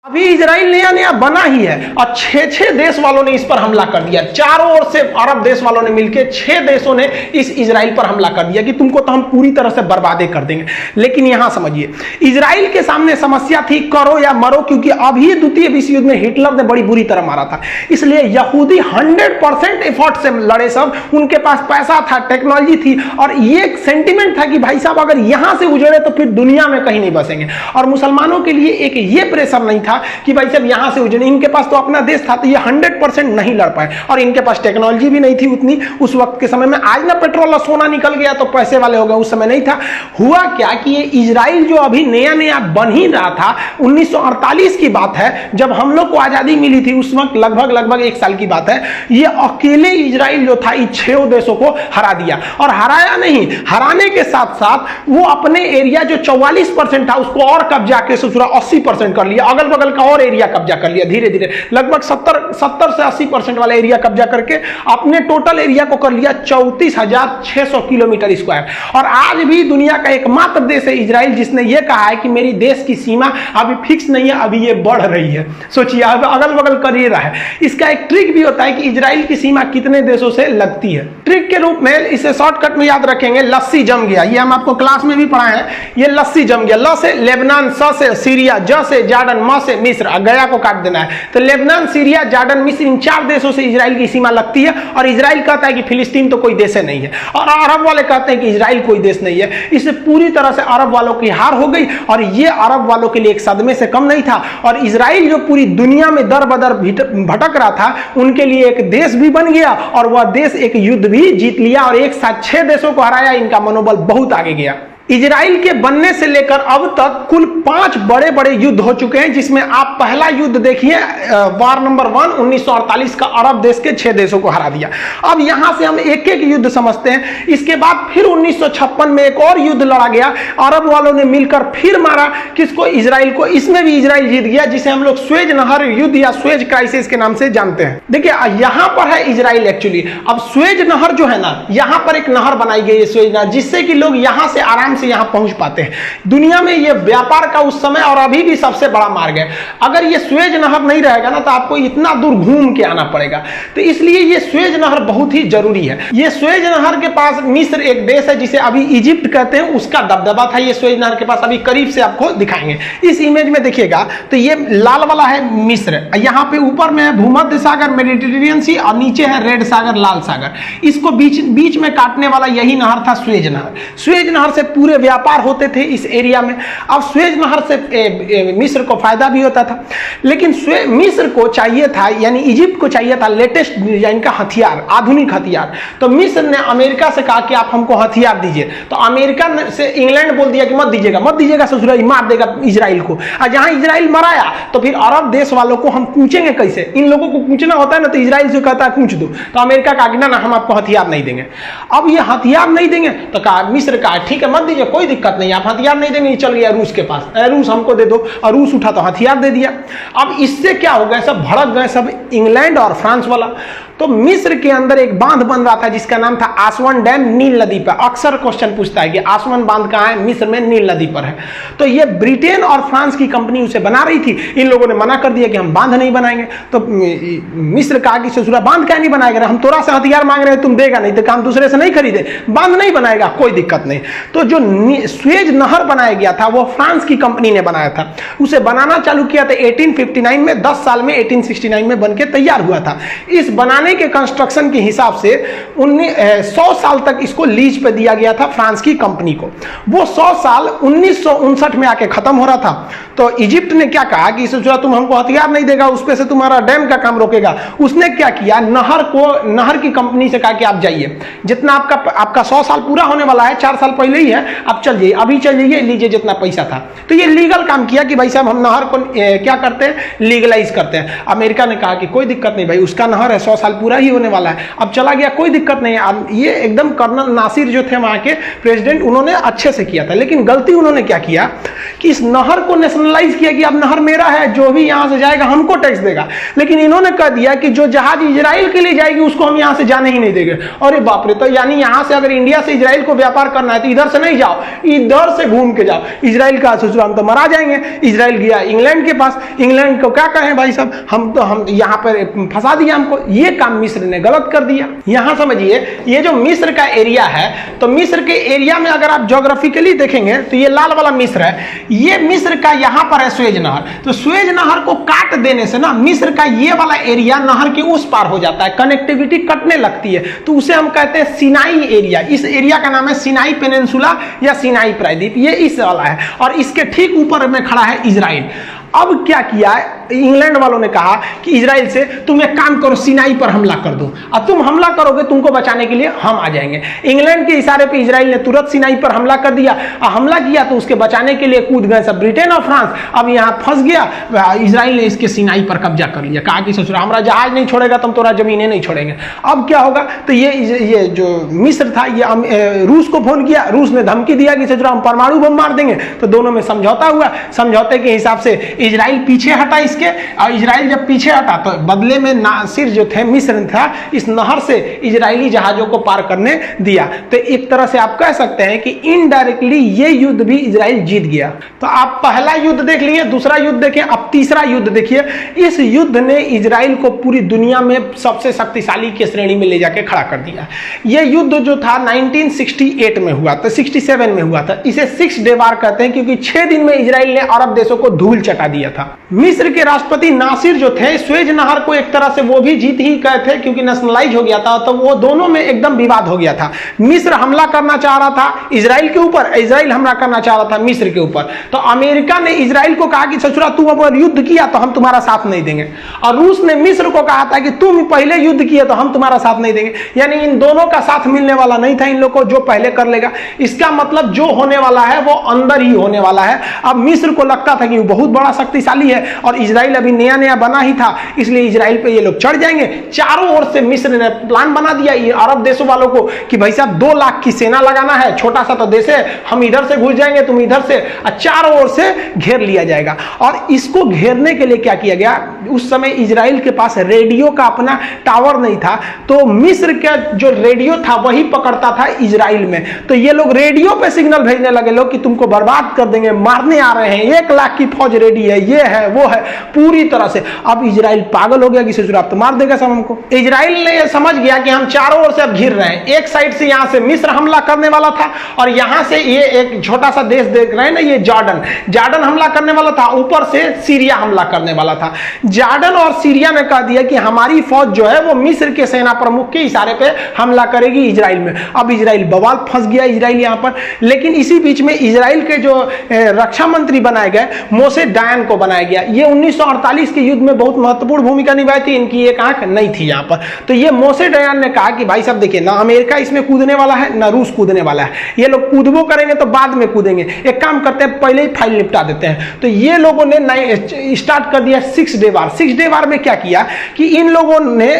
अभी इजराइल नया नया बना ही है और 6 देश वालों ने इस पर हमला कर दिया। चारों ओर से अरब देश वालों ने मिलकर 6 देशों ने इस इजराइल पर हमला कर दिया कि तुमको तो हम पूरी तरह से बर्बादे कर देंगे। लेकिन यहां समझिए, इजराइल के सामने समस्या थी करो या मरो, क्योंकि अभी द्वितीय विश्व युद्ध में हिटलर ने बड़ी बुरी तरह मारा था। इसलिए यहूदी 100% एफर्ट से लड़े सब। उनके पास पैसा था, टेक्नोलॉजी थी और ये एक सेंटिमेंट था कि भाई साहब अगर यहां से उजड़े तो फिर दुनिया में कहीं नहीं बसेंगे। और मुसलमानों के लिए एक ये प्रेशर नहीं था कि भाई साहब यहां से उजड़े, इनके पास तो अपना देश था, तो ये 100% नहीं लड़ पाए। और इनके पास टेक्नोलॉजी भी नहीं थी उतनी उस वक्त के समय में। आज ना पेट्रोल और सोना निकल गया तो पैसे वाले हो गए, उस समय नहीं था। हुआ क्या कि ये इजराइल जो अभी नया नया बन ही रहा था, 1948 की बात है जब हम लोग को आजादी मिली थी, उस वक्त लगभग 1 साल की बात है। ये अकेले इजराइल जो था इन 6 देशों को हरा दिया। और हराया नहीं, हराने के साथ साथ वो अपने एरिया जो 44% था उसको और कब्जा के 80% कर लिया। अगल बगल का और एरिया कब्जा कर लिया धीरे धीरे, लगभग 70 से 80% वाला एरिया कब्जा करके अपने टोटल एरिया को कर लिया 34,600 किलोमीटर स्क्वायर। और आज भी दुनिया का एकमात्र देश है इजराइल जिसने यह कहा है कि मेरी देश की सीमा अभी फिक्स नहीं है, अभी ये बढ़ रही है। सोचिए, अब अगल बगल कर ही रहा है। इसका एक ट्रिक भी होता है कि इजराइल की सीमा कितने देशों से लगती है। ट्रिक के रूप में इसे शॉर्टकट में याद रखेंगे, लस्सी जम गया। ये हम आपको क्लास में भी पढ़ाए हैं। ये लस्सी जम गया। ल से लेबनान, स से सीरिया, ज से जॉर्डन, म से मिस्र, गया को काट देना है। तो लेबनान, सीरिया, जॉर्डन, मिस्र, इन 4 देशों से इजराइल की सीमा लगती है। और इजराइल कहता है कि फिलिस्तीन तो कोई देश नहीं है, और अरब वाले कहते हैं कि इजराइल कोई देश नहीं है। इससे पूरी तरह से अरब वालों की हार हो गई और ये अरब वालों के लिए एक सदमे से कम नहीं था। और इजराइल जो पूरी दुनिया में दर बदर भटक रहा था, उनके लिए एक देश भी बन गया और वह देश एक युद्ध भी जीत लिया और एक साथ 6 देशों को हराया। इनका मनोबल बहुत आगे गया। इजराइल के बनने से लेकर अब तक कुल 5 बड़े बड़े युद्ध हो चुके हैं, जिसमें आप पहला युद्ध देखिए, वार नंबर 1 1948 का, अरब देश के 6 देशों को हरा दिया। अब यहां से हम एक एक युद्ध समझते हैं। इसके बाद फिर 1956 में एक और युद्ध लड़ा गया, अरब वालों ने मिलकर फिर मारा किसको, इजराइल को। इसमें भी इजराइल जीत गया, जिसे हम लोग स्वेज नहर युद्ध या स्वेज क्राइसिस के नाम से जानते हैं। देखिए यहां पर है इजराइल एक्चुअली। अब स्वेज नहर जो है ना, यहां पर एक नहर बनाई गई है स्वेज नहर, जिससे कि लोग यहां से आराम से यहां पहुंच पाते हैं। दुनिया में यह व्यापार का उस समय और अभी भी सबसे बड़ा मार्ग है। अगर यह स्वेज नहर नहीं रहेगा ना तो आपको इतना दूर घूम के आना पड़ेगा। तो इसलिए यह स्वेज नहर बहुत ही जरूरी है। यह स्वेज नहर के पास मिस्र एक देश है जिसे अभी इजिप्ट कहते हैं, उसका दबदबा था यह स्वेज नहर के पास। अभी करीब से आपको दिखाएंगे। इस इमेज में देखिएगा तो यह लाल वाला है मिस्र, यहां पे ऊपर में है भूमध्य सागर, मेडिटेरेनियन सी, और नीचे है रेड सागर, लाल सागर। इसको बीच में काटने वाला यही नहर था स्वेज नहर। स्वेज नहर से पूरे व्यापार होते थे इस एरिया में। अब स्वेज नहर से मिस्र को फायदा भी होता था, लेकिन मिस्र को चाहिए था, यानी इजिप्ट को चाहिए था लेटेस्ट डिजाइन का हथियार, आधुनिक हथियार। तो मिस्र ने अमेरिका से कहा कि आप हमको हथियार दीजिए। तो अमेरिका से इंग्लैंड बोल दिया कि मत दीजिएगा ससुरा, मार देगा इजराइल को। और जहां इजराइल मराया तो फिर अरब देश वालों को हम पूछेंगे कैसे, इन लोगों को पूछना होता है ना, तो इजराइल से कहता है पूछ दो। तो अमेरिका का आज्ञा ना, हम आपको हथियार नहीं देंगे। अब ये हथियार नहीं देंगे तो कहा, मिस्र कहा ठीक है मत दीजिए, कोई दिक्कत नहीं, आप हथियार नहीं देंगे। चल गया रूस के पास, रूस हमको दे दो, और रूस उठा तो हथियार दे दिया। अब इससे क्या हो गया, सब भड़क गए सब इंग्लैंड और फ्रांस वाला। तो मिस्र के अंदर एक बांध बन रहा था जिसका नाम था आसवन डैम, नील नदी पर। अक्सर क्वेश्चन पूछता है कि आसवन बांध कहां है, मिस्र में नील नदी पर है। तो ये ब्रिटेन और फ्रांस की कंपनी उसे बना रही थी। इन लोगों ने मना कर दिया कि हम बांध नहीं बनाएंगे। तो मिस्र कहा कि ससुरा बांध क्या नहीं बनाएगा, हम तोरा से हथियार मांग रहे हैं, तुम देगा नहीं, तो काम दूसरे से नहीं खरीदे, बांध नहीं बनाएगा, कोई दिक्कत नहीं। तो जो स्वेज नहर बनाया गया था वो फ्रांस की कंपनी ने बनाया था। उसे बनाना चालू किया था 1859 में, 10 साल में 1869 में बनके तैयार हुआ था। इस बनाने के कंस्ट्रक्शन के हिसाब से 100 साल तक इसको लीज पे दिया गया था फ्रांस की कंपनी को। वो 100 साल 1959 में आके खत्म हो रहा था। तो इजिप्ट ने क्या कहा कि सोचा तुम हमको हथियार नहीं देगा, उस पे से तुम्हारा डैम का काम रोकेगा। उसने क्या किया, नहर की कंपनी से कहा कि आप जाइए, जितना आपका 100 साल पूरा होने वाला है, 4 साल पहले ही है, आप चल जाइए, अभी चल जाइए, लीजिए जितना पैसा था। तो ये लीगल काम किया कि भाई साहब हम नहर को क्या करते हैं, लीगलाइज करते हैं। अमेरिका ने कहा कि कोई दिक्कत नहीं भाई, उसका नहर है, 100 साल साल पूरा ही होने वाला है, अब चला गया, कोई दिक्कत नहीं है। अब ये एकदम कर्नल नासिर जो थे वहाँ के प्रेसिडेंट, उन्होंने अच्छे से किया था, लेकिन गलती उन्होंने क्या किया कि इस नहर को नेशनलाइज किया कि अब नहर मेरा है, जो भी यहाँ से जाएगा हमको टैक्स देगा। लेकिन इन्होंने कह दिया कि जो जहाज इजराइल के लिए जाएगी उसको हम यहाँ से जाने ही नहीं देंगे। अरे बाप रे, तो यानी यहाँ से अगर इंडिया से इजराइल को व्यापार करना है तो इधर से नहीं जाओ, इधर से घूम के जाओ। इजराइल का सोचो हम तो मरा जाएंगे। इजराइल गया इंग्लैंड के पास, इंग्लैंड को क्या कहें भाई साहब, हम यहाँ पर फंसा दिया हमको। ये काम मिस्र ने गलत कर दिया। यहाँ समझिए, ये जो मिस्र का एरिया है, तो मिस्र के एरिया में अगर आप ज्योग्राफिकली देखेंगे तो ये लाल वाला मिस्र है, ये मिस्र का यहाँ पर है स्वेज नहर। तो स्वेज नहर को काट देने से ना मिस्र का ये वाला एरिया नहर के उस पार हो जाता है, कनेक्टिविटी कटने लगती है, तो उसे हम कहते हैं सिनाई एरिया। इस एरिया का नाम है सिनाई पेनिनसुला या सिनाई प्रायद्वीप, ये इस वाला है। और इसके ठीक ऊपर में खड़ा है इजराइल। अब क्या किया है, इंग्लैंड वालों ने कहा कि इजराइल से तुम एक काम करो, सिनाई पर हमला कर दो, अब तुम हमला करोगे तुमको बचाने के लिए हम आ जाएंगे। इंग्लैंड के इशारे पे इजराइल ने तुरंत सिनाई पर हमला कर दिया। हमला किया तो उसके बचाने के लिए कूद गए सब ब्रिटेन और फ्रांस। अब यहाँ फंस गया, इजराइल ने इसके सिनाई पर कब्जा कर लिया, कहा कि ससुरा हमारा जहाज नहीं छोड़ेगा तुम, तोरा जमीनें नहीं छोड़ेंगे। अब क्या होगा, तो ये जो मिस्र था ये रूस को फोन किया, रूस ने धमकी दिया कि ससुरा हम परमाणु बम मार देंगे। तो दोनों में समझौता हुआ, समझौते के हिसाब से इजराइल पीछे हटा इसके, और इजराइल जब पीछे हटा तो बदले में नासिर जो थे मिस्र था इस नहर से इजरायली जहाजों को पार करने दिया। तो एक तरह से आप कह सकते हैं कि इनडायरेक्टली ये युद्ध भी इजराइल जीत गया। तो आप पहला युद्ध देख लिए, दूसरा युद्ध देखें, अब तीसरा युद्ध देखिए। इस युद्ध ने इजराइल को पूरी दुनिया में सबसे शक्तिशाली की श्रेणी में ले जाके खड़ा कर दिया। यह युद्ध जो था 1968 में हुआ था, 67 में हुआ था। इसे 6 डे वार कहते हैं क्योंकि 6 दिन में इजराइल ने अरब देशों को धूल चटा दिया था। मिस्र के राष्ट्रपति नासिर जो थे स्वेज नहर को एक तरह से वो भी जीत ही गए थे क्योंकि नेशनलाइज हो गया था, तो वो दोनों में एकदम विवाद हो गया था। मिस्र हमला करना चाह रहा था इजराइल के ऊपर, इजराइल हमला करना चाह रहा था मिस्र के ऊपर। तो अमेरिका ने इजराइल को कहा कि ससुरा तू अगर युद्ध किया तो हम तुम्हारा साथ नहीं देंगे, और रूस ने मिस्र को कहा था कि तुम पहले युद्ध किया तो हम तुम्हारा साथ नहीं देंगे। यानी इन दोनों का साथ मिलने वाला नहीं था इन लोगों को, जो पहले कर लेगा। इसका मतलब जो होने वाला है वो अंदर ही होने वाला है। अब मिस्र को लगता था कि वो बहुत बड़ा शक्तिशाली है और इजराइल अभी नया नया बना ही था, इसलिए इजराइल पे ये लोग चढ़ जाएंगे। चारों ओर से मिस्र ने प्लान बना दिया ये अरब देशों वालों को कि भाई साहब 2 लाख की सेना लगाना है, छोटा सा तो देश है, हम इधर से घुस जाएंगे तुम इधर से, और चारों ओर से घेर लिया जाएगा। और इसको घेरने के लिए क्या किया गया, उस समय इजराइल के पास रेडियो का अपना टावर नहीं था, तो मिस्र का जो रेडियो था वही पकड़ता था इजराइल में। तो ये लोग रेडियो पे सिग्नल भेजने लगे लोग कि तुमको बर्बाद कर देंगे, मारने आ रहे हैं, 1 लाख की फौज रेडी है, ये है वो है, पूरी तरह से। अब इजराइल पागल हो गया कि ससुर आप तो मार देगा सब हमको। इजराइल ने ये समझ गया कि हम चारों ओर से अब घिर रहे हैं। एक साइड से यहां से मिस्र हमला करने वाला था और यहां से ये एक छोटा सा देश देख रहे हैं ना, ये जॉर्डन हमला करने वाला था, ऊपर से सीरिया हमला करने वाला था। जॉर्डन और सीरिया ने कह दिया कि हमारी फौज जो है वो मिस्र के सेना प्रमुख के इशारे पे हमला करेगी इजराइल में। अब इजराइल बवाल फंस गया इजराइल यहां पर। लेकिन इसी बीच में इजराइल के जो रक्षा मंत्री बनाए गए मोशे डायन को बनाया गया। ये 1948 के युद्ध में बहुत महत्वपूर्ण भूमिका निभाई थी, इनकी एक आंख नहीं थी यहाँ पर। तो ये मोशे डायन ने कहा कि भाई साहब देखिए, ना अमेरिका इसमें कूदने वाला है ना रूस कूदने वाला है, ये लोग कूदबो करेंगे तो बाद में कूदेंगे, एक काम करते हैं पहले ही फाइल निपटा देते हैं। तो ये लोगों ने स्टार्ट कर दिया 6 डे वार। 6 डे वार में क्या किया कि इन लोगों ने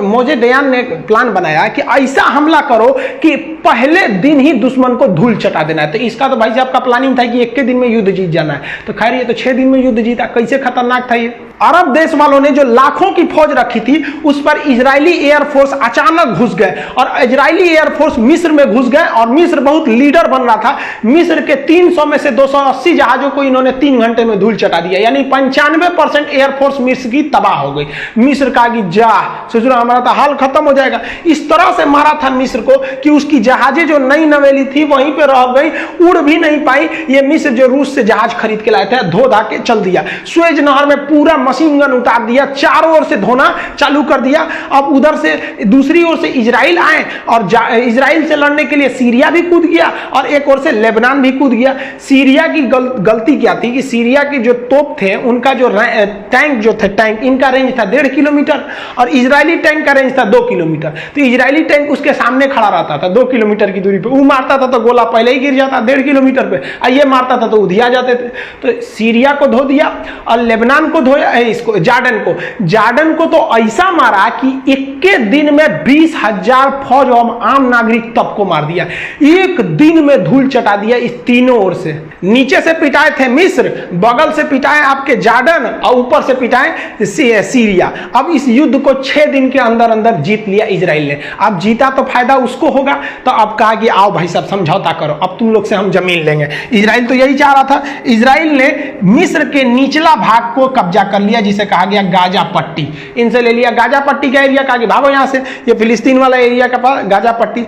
मोशे डायन ने प्लान बनाया कि ऐसा हमला करो कि पहले दिन ही दुश्मन को धूल चटा देना है। तो इसका तो भाई साहब का प्लानिंग था कि 1 दिन में युद्ध जीत जाना है। तो खैर ये तो 6 दिन में युद्ध जीता, कैसे खतरनाक था ये। अरब देश वालों ने जो लाखों की फौज रखी थी उस पर इजरायली एयरफोर्स अचानक घुस गए और इजरायली एयरफोर्स मिस्र में घुस गए और मिस्र बहुत लीडर बन रहा था। मिस्र के 300 में से 280 जहाजों को इन्होंने 3 घंटे में धूल चटा दिया, यानी 95% एयरफोर्स मिस्र की तबाह हो गई। मिस्र कहा कि जा ससुर हमारा तो हाल खत्म हो जाएगा। इस तरह से मारा था मिस्र को कि उसकी जहाजें जो नई नवेली थी वहीं पे रह गई, उड़ भी नहीं पाई। ये मिस्र जो रूस से जहाज खरीद के लाए थे धो धा के चल दिया। स्वेज नहर में पूरा मशीन गन उतार दिया, चारों ओर से धोना चालू कर दिया। अब उधर से दूसरी ओर से इजराइल आए और इजराइल से लड़ने के लिए सीरिया भी कूद गया और एक ओर से लेबनान भी कूद गया। सीरिया की गलती क्या थी कि सीरिया के जो तोप थे उनका जो टैंक जो थे, टैंक इनका रेंज था 1.5 किलोमीटर और इजरायली टैंक का रेंज था 2 किलोमीटर। तो इजरायली टैंक उसके सामने खड़ा रहता था 2 किलोमीटर की दूरी पे, वो मारता था तो गोला पहले ही गिर जाता 1.5 किलोमीटर पे, ये मारता था तो उधिया जाते थे। तो सीरिया को धो दिया और लेबनान को धोया, इसको जार्डन को तो ऐसा मारा कि एक के दिन में 20,000 फौज और आम नागरिक तब को मार दिया, एक दिन में धूल चटा दिया इस तीनों ओर से। नीचे से पिटाए थे मिस्र, बगल से पिटाए आपके जार्डन और ऊपर से पिटाए सीरिया। अब इस युद्ध को 6 दिन के अंदर अंदर जीत लिया इजराइल ने। अब जीता तो फायदा उसको होगा, तो अब कहा कि आओ भाई सब समझौता करो, अब तुम लोग से हम जमीन लेंगे। इजराइल तो यही चाह रहा था। इजराइल ने मिस्र के निचला भाग को कब्जा कर लिया, जिसे कहा गया गाजा पट्टी। इनसे ले लिया गाजा पट्टी का एरिया, कहा कि भागो यहां से, ये फिलिस्तीन वाला एरिया का पास गाजा पट्टी।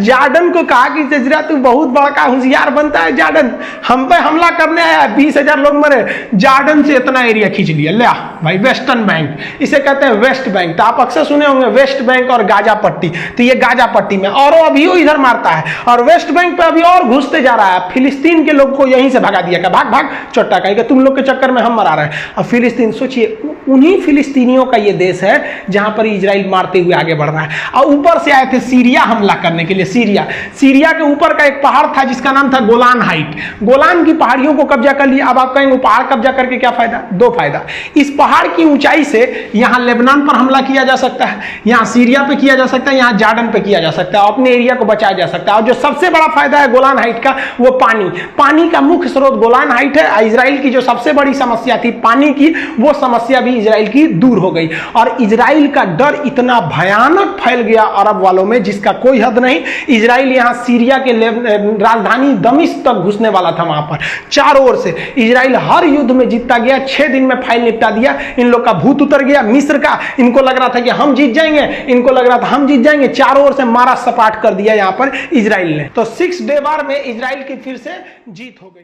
जार्डन को कहा कि जजरा तू बहुत बड़ा होशियार बनता है जार्डन, हम पे हमला करने आया, 20,000 लोग मरे, जार्डन से इतना एरिया खींच लिया, ले भाई वेस्टर्न बैंक, इसे कहते हैं वेस्ट बैंक। तो आप अक्सर सुने होंगे वेस्ट बैंक और गाजा पट्टी, तो ये गाजा पट्टी में, और अभी वो इधर मारता है, और वेस्ट बैंक पे अभी और घुसते जा रहा है। फिलिस्तीन के लोग को यहीं से भगा दिया, भाग भाग चोट्टा कहेगा, तुम लोग के चक्कर में हम मरा रहे हैं। और फिलिस्तीन, सोचिए उन्हीं फिलिस्तीनियों का ये देश है जहां पर इजराइल मारते हुए आगे बढ़ रहा है। और ऊपर से आए थे सीरिया हमला करने के लिए। सीरिया के ऊपर का एक पहाड़ था जिसका नाम था गोलान हाइट, गोलान की पहाड़ियों को कब्जा कर लिया। अब आप कहेंगे पहाड़ कब्जा करके क्या फायदा? 2 फायदा। इस पहाड़ की ऊंचाई से यहां लेबनान पर हमला किया जा सकता है, यहां सीरिया पे किया जा सकता है, यहां जार्डन पे किया जा सकता है, अपने एरिया को बचाया जा सकता है। और जो सबसे बड़ा फायदा है गोलान हाइट का, वो पानी का मुख्य स्रोत गोलान हाइट है। इजराइल की जो सबसे बड़ी समस्या थी पानी की, वो समस्या भी इजराइल की दूर हो गई। और इजराइल का डर इतना भयानक फैल गया अरब वालों में जिसका कोई हद नहीं। इजराइल यहां सीरिया के राजधानी दमिश्क तक घुसने वाला था, वहां पर चारों ओर से। इजराइल हर युद्ध में जीतता गया, 6 दिन में फाइल निपटा दिया। इन लोग का भूत उतर गया मिस्र का, इनको लग रहा था कि हम जीत जाएंगे, इनको लग रहा था हम जीत जाएंगे, चारों ओर से मारा सपाट कर दिया यहां पर इजराइल ने। तो 6 डे वार में इजराइल की फिर से जीत हो गई।